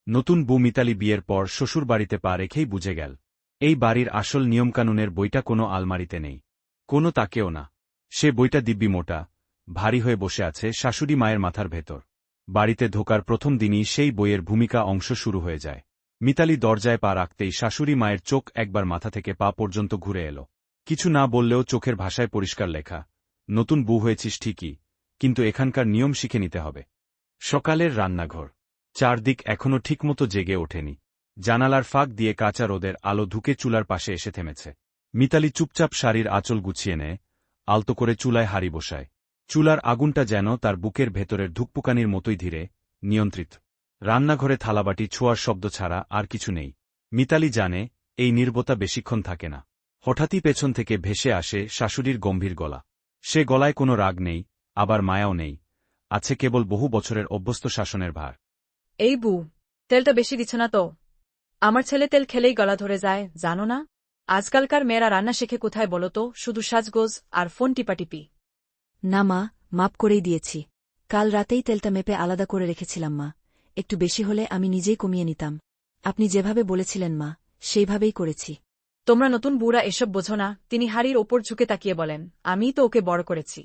নতুন বউ মিতালি বিয়ের পর শ্বশুর বাড়িতে পা রেখেই বুঝে গেল, এই বাড়ির আসল নিয়মকানুনের বইটা কোনো আলমারিতে নেই, কোনো তাকেও না। সে বইটা দিব্যি মোটা, ভারী হয়ে বসে আছে শাশুড়ি মায়ের মাথার ভেতর। বাড়িতে ঢোকার প্রথম দিনই সেই বইয়ের ভূমিকা অংশ শুরু হয়ে যায়। মিতালি দরজায় পা রাখতেই শাশুড়ি মায়ের চোখ একবার মাথা থেকে পা পর্যন্ত ঘুরে এলো। কিছু না বললেও চোখের ভাষায় পরিষ্কার লেখা, নতুন বউ হয়েছিস ঠিকই, কিন্তু এখানকার নিয়ম শিখে নিতে হবে। সকালের রান্নাঘর, চারদিক এখনো ঠিকমতো জেগে ওঠেনি। জানালার ফাঁক দিয়ে কাঁচা রোদের আলো ঢুকে চুলার পাশে এসে থেমেছে। মিতালি চুপচাপ শাড়ির আঁচল গুছিয়ে নেয়, আলতো করে চুলায় হাঁড়ি বসায়। চুলার আগুনটা যেন তার বুকের ভেতরের ধুকপুকানির মতোই ধীরে, নিয়ন্ত্রিত। রান্নাঘরে থালাবাটি ছোঁয়ার শব্দ ছাড়া আর কিছু নেই। মিতালি জানে, এই নীরবতা বেশিক্ষণ থাকে না। হঠাৎই পেছন থেকে ভেসে আসে শাশুড়ির গম্ভীর গলা। সে গলায় কোনো রাগ নেই, আবার মায়াও নেই, আছে কেবল বহু বছরের অভ্যস্ত শাসনের ভার। এই বু, তেলটা বেশি দিচ্ছ না তো? আমার ছেলে তেল খেলেই গলা ধরে যায়, জানো না? আজকালকার মেয়েরা রান্না শেখে কোথায় বলো তো, শুধু সাজগোজ আর ফোন টিপাটিপি। না মা, মাপ করেই দিয়েছি। কাল রাতেই তেলটা মেপে আলাদা করে রেখেছিলাম মা, একটু বেশি হলে আমি নিজেই কমিয়ে নিতাম। আপনি যেভাবে বলেছিলেন মা, সেইভাবেই করেছি। তোমরা নতুন বুড়া এসব বোঝো না। তিনি হাড়ির ওপর ঝুঁকে তাকিয়ে বলেন, আমিই তো ওকে বড় করেছি।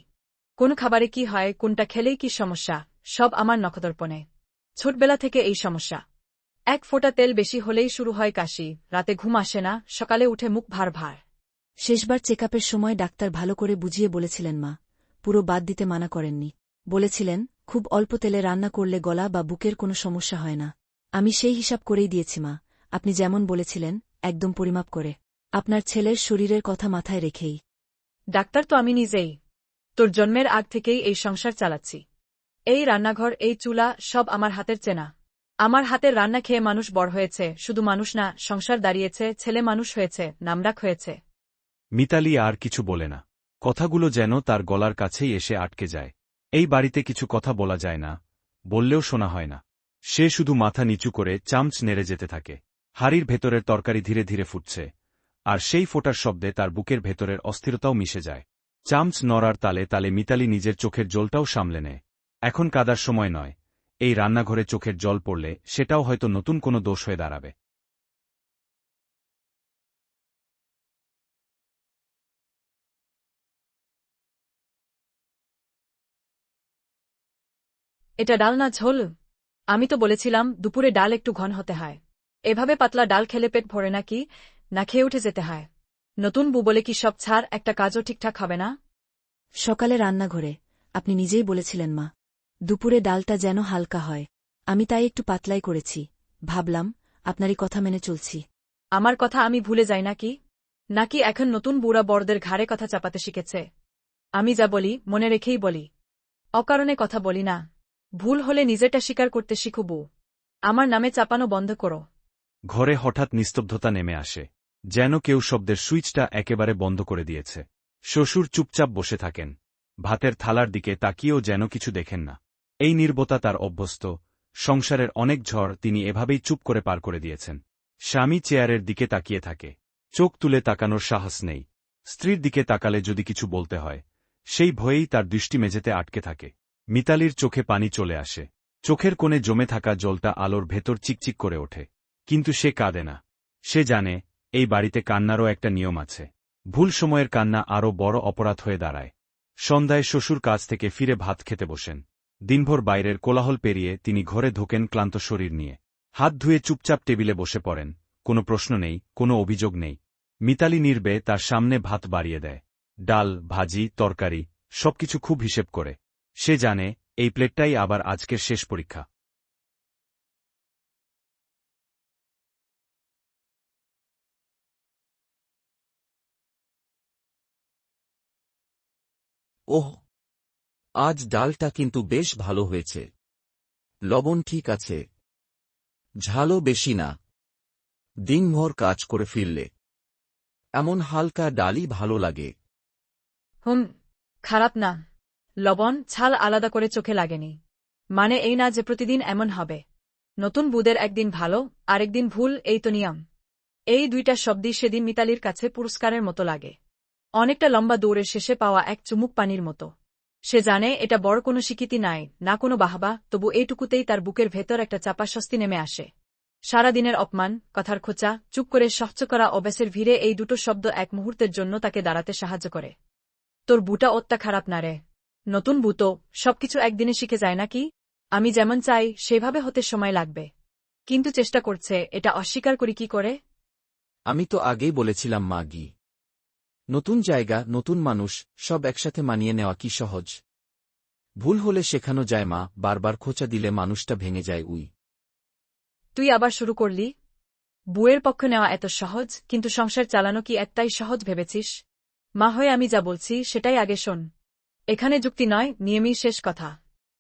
কোন খাবারে কি হয়, কোনটা খেলেই কি সমস্যা, সব আমার নখদর্পণে। ছোটবেলা থেকে এই সমস্যা। এক ফোঁটা তেল বেশি হলেই শুরু হয় কাশি, রাতে ঘুম আসে না, সকালে উঠে মুখ ভার ভার। শেষবার চেকআপের সময় ডাক্তার ভালো করে বুঝিয়ে বলেছিলেন মা, পুরো বাদ দিতে মানা করেননি। বলেছিলেন, খুব অল্প তেলে রান্না করলে গলা বা বুকের কোনো সমস্যা হয় না। আমি সেই হিসাব করেই দিয়েছি মা, আপনি যেমন বলেছিলেন, একদম পরিমাপ করে, আপনার ছেলের শরীরের কথা মাথায় রেখেই। ডাক্তার তো আমি নিজেই। তোর জন্মের আগ থেকেই এই সংসার চালাচ্ছি। এই রান্নাঘর, এই চুলা, সব আমার হাতের চেনা। আমার হাতের রান্না খেয়ে মানুষ বড় হয়েছে, শুধু মানুষ না, সংসার দাঁড়িয়েছে, ছেলে মানুষ হয়েছে, নামডাক হয়েছে। মিতালি আর কিছু বলে না। কথাগুলো যেন তার গলার কাছেই এসে আটকে যায়। এই বাড়িতে কিছু কথা বলা যায় না, বললেও শোনা হয় না। সে শুধু মাথা নিচু করে চামচ নেড়ে যেতে থাকে। হাড়ির ভেতরের তরকারি ধীরে ধীরে ফুটছে, আর সেই ফোটার শব্দে তার বুকের ভেতরের অস্থিরতাও মিশে যায়। চামচ নড়ার তালে তালে মিতালি নিজের চোখের জলটাও সামলে নেয়। এখন কাদার সময় নয়, এই রান্নাঘরে চোখের জল পড়লে সেটাও হয়তো নতুন কোনো দোষ হয়ে দাঁড়াবে। এটা ডাল না ঝোল? আমি তো বলেছিলাম দুপুরে ডাল একটু ঘন হতে হয়। এভাবে পাতলা ডাল খেলে পেট ভরে নাকি, না খেয়ে উঠে যেতে হয়। নতুন বউ বলে কি সব ছাড়, একটা কাজও ঠিকঠাক হবে না? সকালে রান্নাঘরে, আপনি নিজেই বলেছিলেন মা, দুপুরে ডালটা যেন হালকা হয়। আমি তাই একটু পাতলাই করেছি, ভাবলাম, আপনারই কথা মেনে চলছি। আমার কথা আমি ভুলে যাই নাকি? নাকি এখন নতুন বুড়া বড়দের ঘাড়ে কথা চাপাতে শিখেছে? আমি যা বলি মনে রেখেই বলি, অকারণে কথা বলি না। ভুল হলে নিজেটা স্বীকার করতে শিখু বউ। আমার নামে চাপানো বন্ধ করো। ঘরে হঠাৎ নিস্তব্ধতা নেমে আসে, যেন কেউ শব্দের সুইচটা একেবারে বন্ধ করে দিয়েছে। শ্বশুর চুপচাপ বসে থাকেন, ভাতের থালার দিকে তাকিয়েও যেন কিছু দেখেন না। এই নীরবতা তার অভ্যস্ত, সংসারের অনেক ঝড় তিনি এভাবেই চুপ করে পার করে দিয়েছেন। স্বামী চেয়ারের দিকে তাকিয়ে থাকে, চোখ তুলে তাকানোর সাহস নেই। স্ত্রীর দিকে তাকালে যদি কিছু বলতে হয়, সেই ভয়েই তার দৃষ্টি মেঝেতে আটকে থাকে। মিতালির চোখে পানি চলে আসে, চোখের কোণে জমে থাকা জলটা আলোর ভেতর চিকচিক করে ওঠে। কিন্তু সে কাঁদে না। সে জানে, এই বাড়িতে কান্নারও একটা নিয়ম আছে। ভুল সময়ের কান্না আরও বড় অপরাধ হয়ে দাঁড়ায়। সন্ধ্যায় শ্বশুর কাজ থেকে ফিরে ভাত খেতে বসেন। দিনভর বাইরের কোলাহল পেরিয়ে তিনি ঘরে ঢোকেন ক্লান্ত শরীর নিয়ে। হাত ধুয়ে চুপচাপ টেবিলে বসে পড়েন, কোনো প্রশ্ন নেই, কোনো অভিযোগ নেই। মিতালি নির্বে তার সামনে ভাত বাড়িয়ে দেয়, ডাল, ভাজি, তরকারি, সবকিছু খুব হিসেব করে। সে জানে, এই প্লেটটাই আবার আজকের শেষ পরীক্ষা। ওহ, আজ ডালটা কিন্তু বেশ ভালো হয়েছে। লবণ ঠিক আছে, ঝালও বেশি না। দিনভর কাজ করে ফিরলে এমন হালকা ডালই ভালো লাগে। খারাপ না। লবণ ছাল আলাদা করে চোখে লাগেনি। মানে এই না যে প্রতিদিন এমন হবে। নতুন বুদের একদিন ভালো, আরেকদিন ভুল, এই তো নিয়ম। এই দুইটা শব্দই সেদিন মিতালির কাছে পুরস্কারের মতো লাগে। অনেকটা লম্বা দৌড়ের শেষে পাওয়া এক চুমুক পানির মতো। সে জানে এটা বড় কোনো স্বীকৃতি নাই, না কোনো বাহবা, তবু এইটুকুতেই তার বুকের ভেতর একটা চাপা স্বস্তি নেমে আসে। সারাদিনের অপমান, কথার খোঁচা, চুপ করে সহ্য করা অভ্যাসের ভিড়ে এই দুটো শব্দ এক মুহূর্তের জন্য তাকে দাঁড়াতে সাহায্য করে। তোর বুটা অত্যা খারাপ না রে। নতুন বুতো, সবকিছু একদিনে শিখে যায় নাকি? আমি যেমন চাই সেভাবে হতে সময় লাগবে। কিন্তু চেষ্টা করছে, এটা অস্বীকার করি কি করে? আমি তো আগেই বলেছিলাম মাগি। নতুন জায়গা, নতুন মানুষ, সব একসাথে মানিয়ে নেওয়া কি সহজ? ভুল হলে শেখানো যায় মা, বারবার খোঁচা দিলে মানুষটা ভেঙে যায়। তুই আবার শুরু করলি? বুয়ের পক্ষ নেওয়া এত সহজ, কিন্তু সংসার চালানো কি একটাই সহজ ভেবেছিস? মা হয়ে আমি যা বলছি সেটাই আগে শোন। এখানে যুক্তি নয়, নিয়মই শেষ কথা।